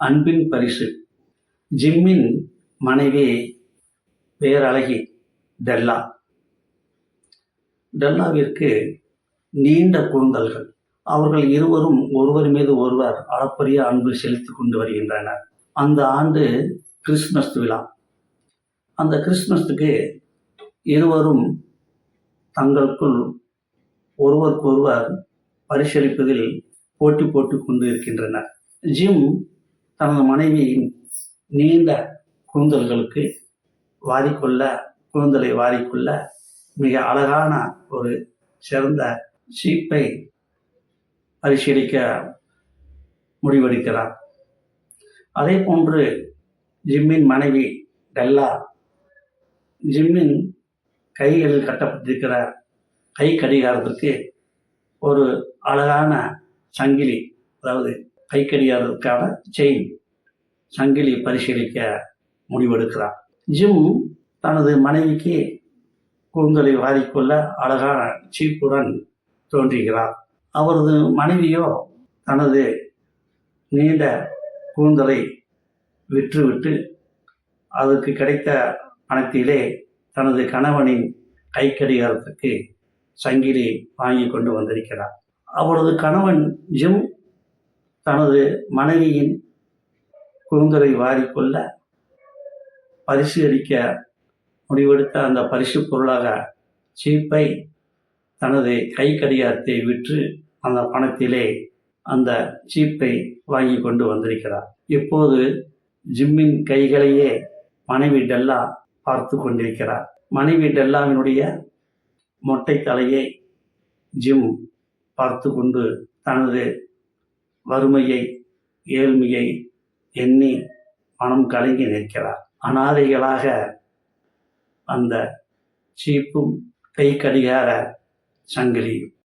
அன்பின் பரிசு. ஜிம்மின் மனைவி பேரழகி டெல்லா. டெல்லாவிற்கு நீண்ட கூந்தல்கள். அவர்கள் இருவரும் ஒருவர் மீது ஒருவர் அளப்பரிய அன்பு செலுத்திக் கொண்டு வருகின்றனர். அந்த ஆண்டு கிறிஸ்துமஸ் விழா. அந்த கிறிஸ்துமஸுக்கு இருவரும் தங்களுக்குள் ஒருவருக்கொருவர் பரிசளிப்பதில் போட்டி போட்டுக் கொண்டு இருக்கின்றனர். ஜிம் தனது மனைவியின் நீண்ட கூந்தல்களுக்கு கூந்தலை வாரிக்கொள்ள மிக அழகான ஒரு சிறந்த சீப்பை பரிசீலிக்க முடிவெடுக்கிறார். அதே போன்று ஜிம்மின் மனைவி டெல்லா ஜிம்மின் கைகளில் கட்டப்பட்டிருக்கிற கை கடிகாரத்திற்கு ஒரு அழகான சங்கிலி, அதாவது கை கடிகாரத்திற்கான செயின் சங்கிலி பரிசீலிக்க முடிவெடுக்கிறார். ஜிம் தனது மனைவிக்கு கூந்தலை வாரிக்கொள்ள அழகான சீப்புடன் தோன்றுகிறார். அவரது மனைவியோ தனது நீண்ட கூந்தலை விற்றுவிட்டு அதற்கு கிடைத்த பணத்திலே தனது கணவனின் கை கடிகாரத்திற்கு சங்கிலி வாங்கி கொண்டு வந்திருக்கிறார். அவரது கணவன் ஜிம் தனது மனைவியின் கூந்தலை வாரிக்கொள்ள பரிசு அளிக்க முடிவெடுத்த அந்த பரிசு பொருளாக சீப்பை தனது கை கடிகாரத்தை விற்று அந்த பணத்திலே அந்த சீப்பை வாங்கி கொண்டு வந்திருக்கிறார். இப்போது ஜிம்மின் கைகளையே மனைவி டெல்லா பார்த்து கொண்டிருக்கிறார். மனைவி டெல்லாவினுடைய மொட்டை தலையை ஜிம் பார்த்து கொண்டு தனது வறுமையை, ஏழ்மையை எண்ணி மனம் கலங்கி நிற்கிறார். அனாதைகளாக அந்த சீப்பும் கை கடிகார சங்கிலியும்